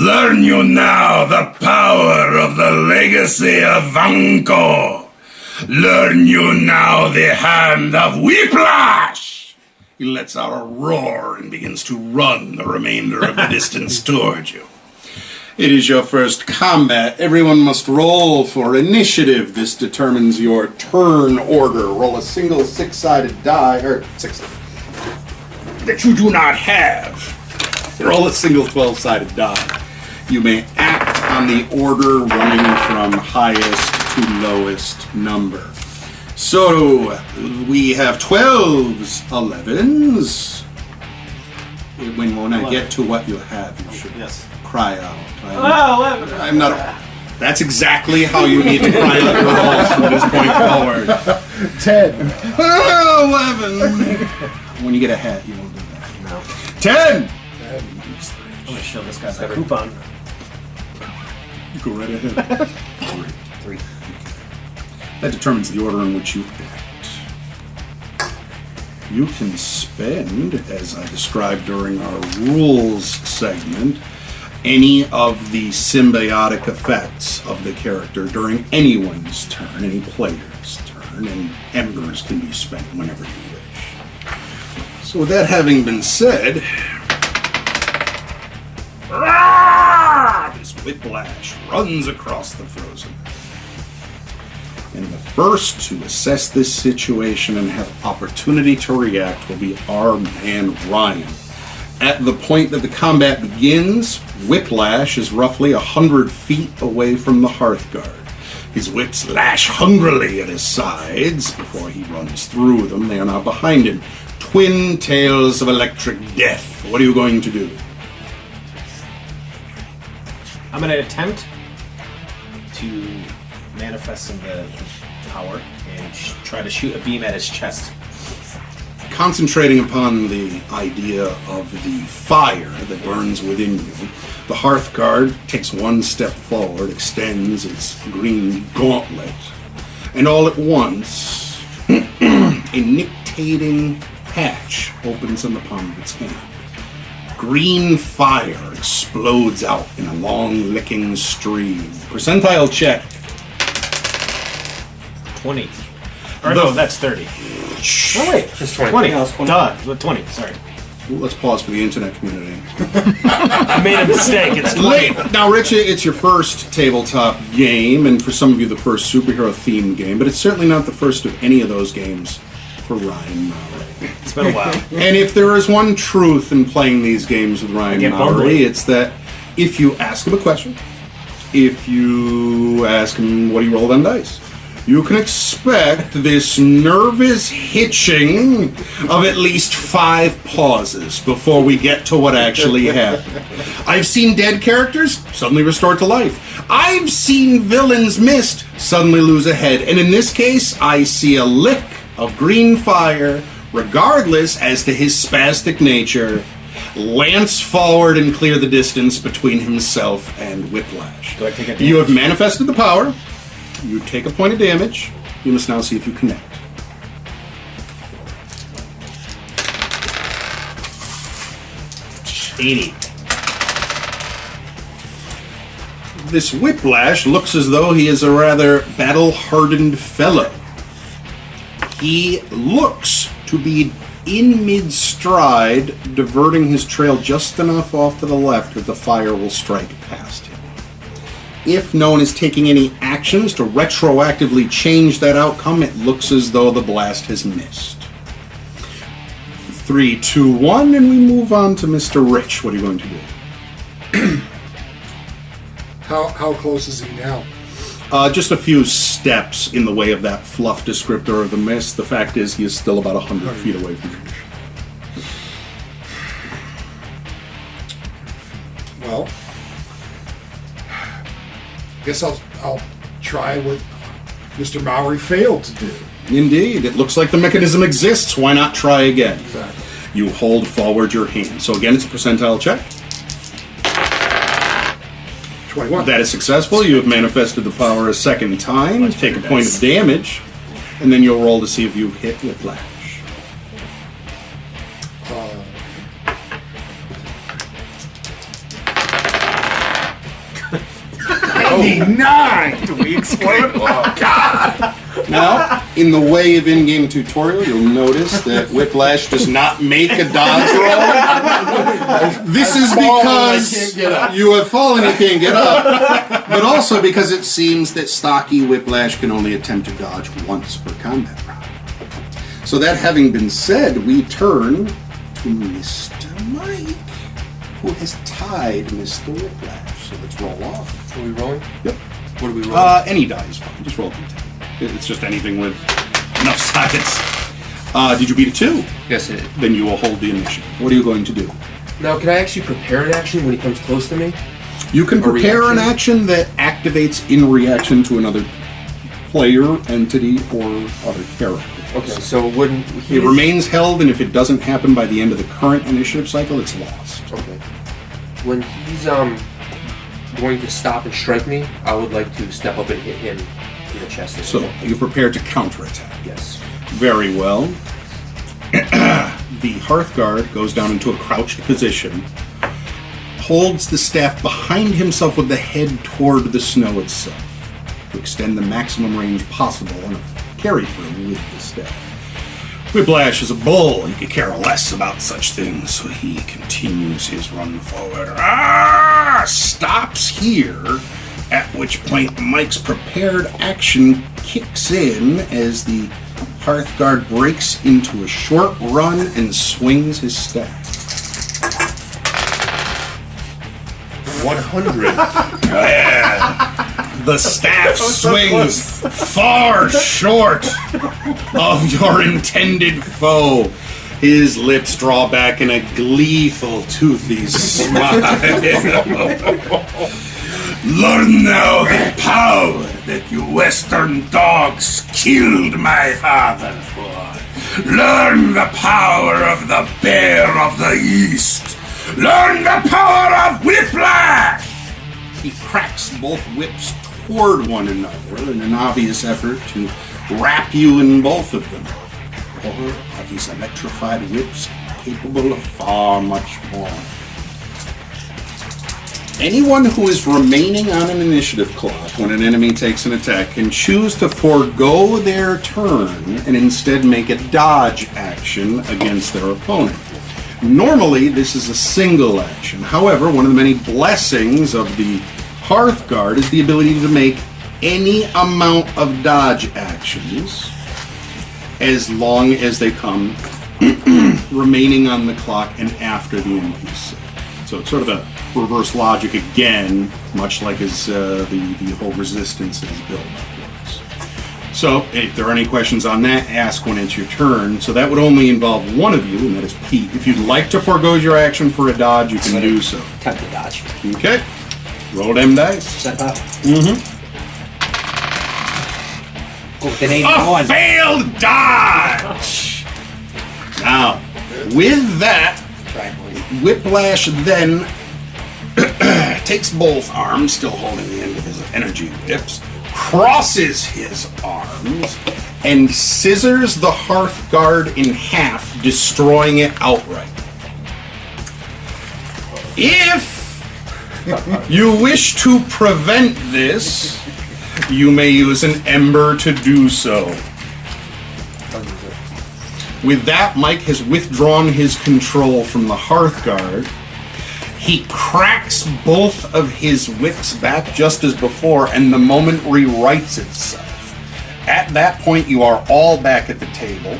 Learn you now the power of the legacy of Vanko. Learn you now the hand of Whiplash. He lets out a roar and begins to run the remainder of the distance towards you. It is your first combat. Everyone must roll for initiative. This determines your turn order. Roll a single six-sided die, or six that you do not have. Roll a single 12-sided die. You may act on the order running from highest to lowest number. So, we have 12s, 11s. When I get to what you have, you should cry out. I'm not. That's exactly how you need to cry out your rolls from this point forward. 10. 11. When you get a hat, you won't do that. No. 10. I'm gonna show this guy a coupon. You go right ahead. 3. That determines the order in which you act. You can spend, as I described during our rules segment, any of the symbiotic effects of the character during anyone's turn, any player's turn, and embers can be spent whenever you wish. So with that having been said, this Whiplash runs across the frozen earth. And the first to assess this situation and have opportunity to react will be our man Ryan. At the point that the combat begins, Whiplash is roughly 100 feet away from the Hearthguard. His whips lash hungrily at his sides before he runs through them. They are now behind him. Twin tails of electric death. What are you going to do? I'm going to attempt to manifest some of the power and try to shoot a beam at his chest. Concentrating upon the idea of the fire that burns within you, the Hearthguard takes one step forward, extends its green gauntlet, and all at once, a nictating patch opens on the palm of its hand. Green fire explodes out in a long licking stream. Percentile check. 20. Or no, that's 30. Oh wait, Just 20. 20. No, it's 20. Duh, 20, sorry. Let's pause for the internet community. I made a mistake, it's 20. Now, Richie, it's your first tabletop game, and for some of you, the first superhero-themed game, but it's certainly not the first of any of those games for Ryan Mowry. It's been a while. And if there is one truth in playing these games with Ryan get Mowry, bumbling. it's that if you ask him a question, if you ask him what he rolled on dice, you can expect this nervous hitching of at least 5 pauses before we get to what actually happened. I've seen dead characters suddenly restored to life. I've seen villains missed suddenly lose a head. And in this case, I see a lick of green fire, regardless as to his spastic nature, lance forward and clear the distance between himself and Whiplash. Do I take a You have damage? manifested the power. You take a point of damage. You must now see if you connect. $80. This Whiplash looks as though he is a rather battle-hardened fellow. He looks to be in mid-stride, diverting his trail just enough off to the left that the fire will strike past him. If no one is taking any actions to retroactively change that outcome, it looks as though the blast has missed. 3, 2, 1, and we move on to Mr. Rich. What are you going to do? How close is he now? Just a few steps in the way of that fluff descriptor of the mist. The fact is, he is still about 100 feet away from you. Well, guess I'll try what Mr. Mowry failed to do. Indeed, it looks like the mechanism exists. Why not try again? Exactly. You hold forward your hand. So again, it's a percentile check. 21. That is successful. You have manifested the power a second time. Take a point of damage, and then you'll roll to see if you hit Whiplash. 99! Do we explode? Oh, God! Now, in the way of in-game tutorial, you'll notice that Whiplash does not make a dodge roll. This is because you have fallen and can't get up, but also because it seems that stocky Whiplash can only attempt to dodge once per combat round. So that having been said, we turn to Mr. Mike, who has tied Mr. Whiplash. So let's roll off. Are we rolling? Yep. What are we rolling? Any die is fine. Just roll a d10. It's just anything with enough sides. Did you beat a 2? Yes, it is. Then you will hold the initiative. What are you going to do? Now, can I actually prepare an action when he comes close to me? You can prepare an reaction? action that activates in reaction to another player, entity, or other character. Okay, so it wouldn't... It remains held, and if it doesn't happen by the end of the current initiative cycle, it's lost. Okay. When he's going to stop and strike me, I would like to step up and hit him in the chest. So, you're prepared to counterattack. Yes. Very well. The Hearthguard goes down into a crouched position, holds the staff behind himself with the head toward the snow itself to extend the maximum range possible on a carry-through with the staff. Whiplash is a bull. He could care less about such things, so he continues his run forward. Stops here, at which point Mike's prepared action kicks in as the Hearthguard breaks into a short run and swings his staff. 100. The staff swings far short of your intended foe. His lips draw back in a gleeful, toothy smile. Learn now the power that you Western dogs killed my father for. Learn the power of the Bear of the East. Learn the power of Whiplash! He cracks both whips toward one another in an obvious effort to wrap you in both of them. Or are these electrified whips capable of far much more? Anyone who is remaining on an initiative clock when an enemy takes an attack can choose to forego their turn and instead make a dodge action against their opponent. Normally, this is a single action. However, one of the many blessings of the Hearthguard is the ability to make any amount of dodge actions as long as they come remaining on the clock and after the NPC. So it's sort of a reverse logic again, much like as the whole resistance is built upwards. So if there are any questions on that, ask when it's your turn. So that would only involve one of you, and that is Pete. If you'd like to forego your action for a dodge, you can do so. Attempt to dodge. Okay. Roll them dice. Step up. Mm-hmm. Oh, with an 81. A failed dodge! Now, with that, Whiplash then takes both arms, still holding the end of his energy whips, crosses his arms, and scissors the Hearthguard in half, destroying it outright. If you wish to prevent this, you may use an ember to do so. With that, Mike has withdrawn his control from the Hearthguard. He cracks both of his whips back just as before, and the moment rewrites itself. At that point, you are all back at the table.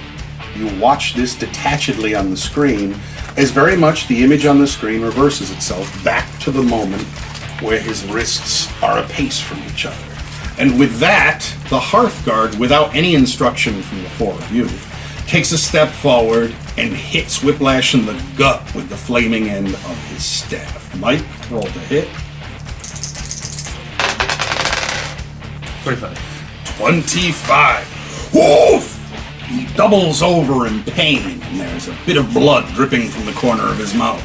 You watch this detachedly on the screen, as very much the image on the screen reverses itself back to the moment where his wrists are apace from each other. And with that, the Hearthguard, without any instruction from the four of you, takes a step forward and hits Whiplash in the gut with the flaming end of his staff. Mike, roll to hit. 25. 25. Woof! He doubles over in pain, and there's a bit of blood dripping from the corner of his mouth.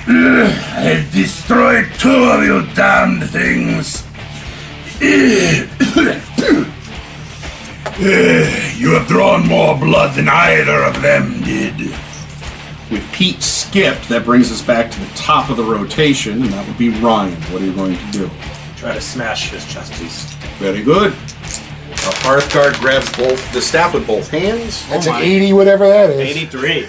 I've destroyed 2 of you damned things. You have drawn more blood than either of them did. With Pete skipped, that brings us back to the top of the rotation, and that would be Ryan. What are you going to do? Try to smash his chest piece. Very good. The Hearthguard grabs the staff with both hands. That's an 80, whatever that is. 83.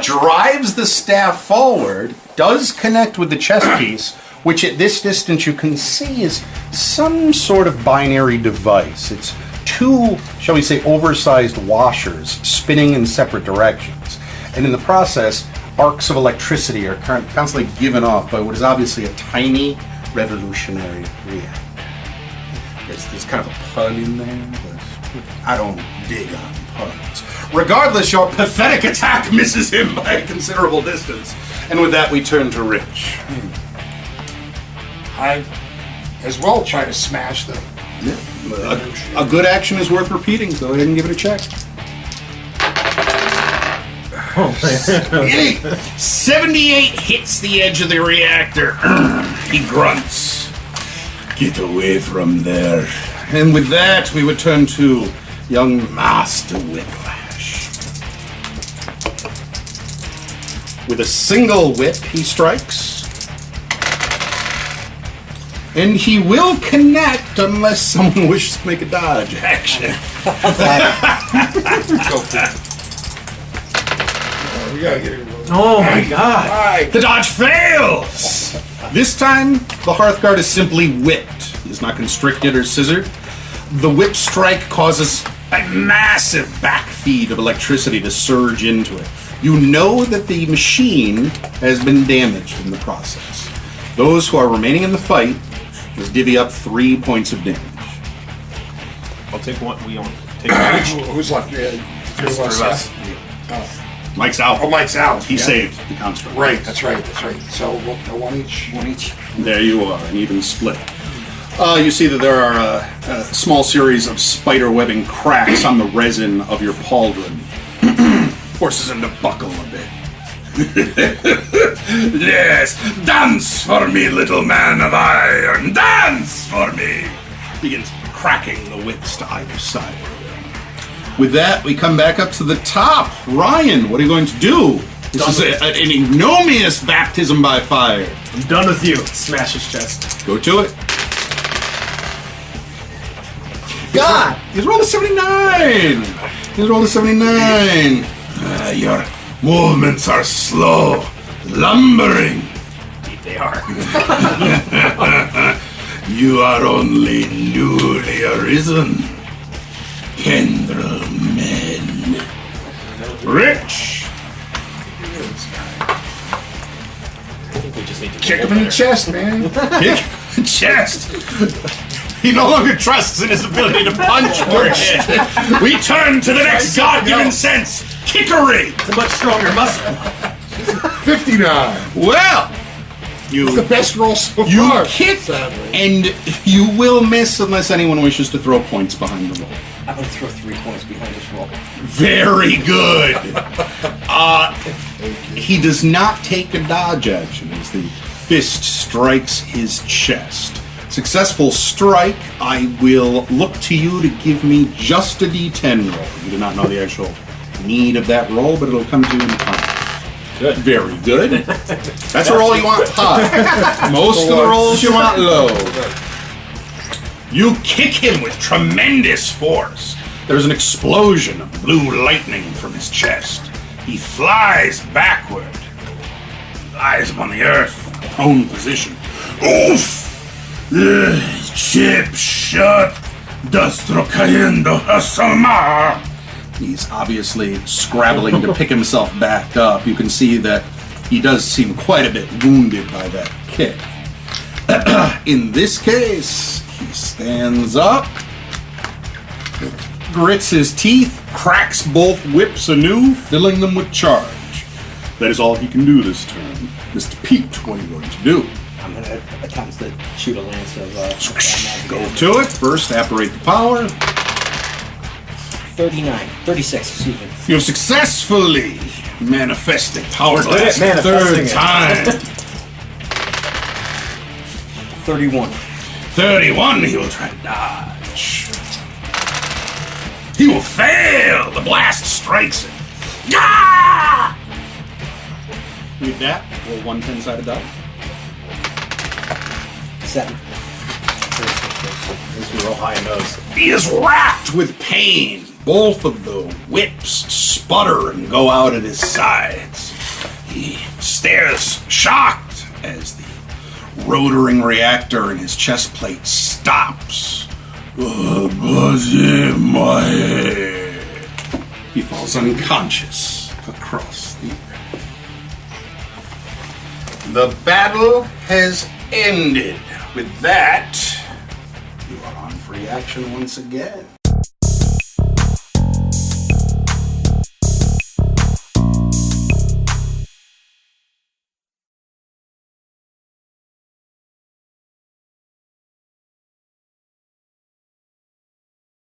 Drives the staff forward, does connect with the chest piece, which at this distance you can see is some sort of binary device. It's two, shall we say, oversized washers spinning in separate directions. And in the process, arcs of electricity are constantly given off by what is obviously a tiny revolutionary reactor. There's kind of a pun in there, but I don't dig on puns. Regardless, your pathetic attack misses him by a considerable distance. And with that, we turn to Rich. I, as well, try to smash the... A good action is worth repeating. Go ahead and give it a check. 78 hits the edge of the reactor. He grunts. Get away from there. And with that, we would turn to young Master Whiplash. With a single whip, he strikes. And he will connect unless someone wishes to make a dodge action. We gotta get it. Oh my god! The dodge fails! This time, the Hearthguard is simply whipped. He's not constricted or scissored. The whip strike causes a massive backfeed of electricity to surge into it. You know that the machine has been damaged in the process. Those who are remaining in the fight will divvy up 3 points of damage. I'll take one. We all take one each. Who's left? Three of us. Mike's out. Oh, Mike's out. He Yeah. saved the construct. Right, that's right. So one each. One each. There you are, an even split. You see that there are a small series of spider webbing cracks on the resin of your pauldron. Forces him to buckle a bit. Yes, dance for me, little man of iron, dance for me! Begins cracking the whips to either side. With that, we come back up to the top. Ryan, what are you going to do? This is an ignominious baptism by fire. I'm done with you. Smash his chest. Go to it. God! He's rolled a 79! He's rolled a 79! Your movements are slow, lumbering. They are. You are only newly arisen. Pendral men. Rich! I think we just need to Kick him in the chest, man. Kick chest! He no longer trusts in his ability to punch or hit. We turn to the next God-given sense, kickery! It's a much stronger muscle. 59. Well, The best roll so you far. kick sadly. and you will miss unless anyone wishes to throw points behind the roll. I'm gonna throw 3 points behind this roll. Very good. He does not take a dodge action as the fist strikes his chest. Successful strike, I will look to you to give me just a D10 roll. You do not know the actual need of that roll, but it'll come to you in time. Good. Very good. That's a roll you want high. Most of the rolls you want low. You kick him with tremendous force. There's an explosion of blue lightning from his chest. He flies backward. Lies upon the earth, prone position. Oof! Chip shut! Dastro cayendo a salmar! He's obviously scrabbling to pick himself back up. You can see that he does seem quite a bit wounded by that kick. In this case, he stands up, grits his teeth, cracks both whips anew, filling them with charge. That is all he can do this turn. Mr. Pete, what are you going to do? I'm gonna attempt to shoot a lance of Go to it. First, apparate the power. 36, excuse me. You have successfully manifested power blast Manifesting third it. time. 31. 31, he will try to dodge. He will fail. The blast strikes him. Ah! With that, roll one 10-sided die. 7. Makes me roll high in those. He is racked with pain. Both of the whips sputter and go out at his sides. He stares shocked as the rotoring reactor in his chest plate stops. Buzz in my head. He falls unconscious across the earth. The battle has ended. With that, you are on free action once again.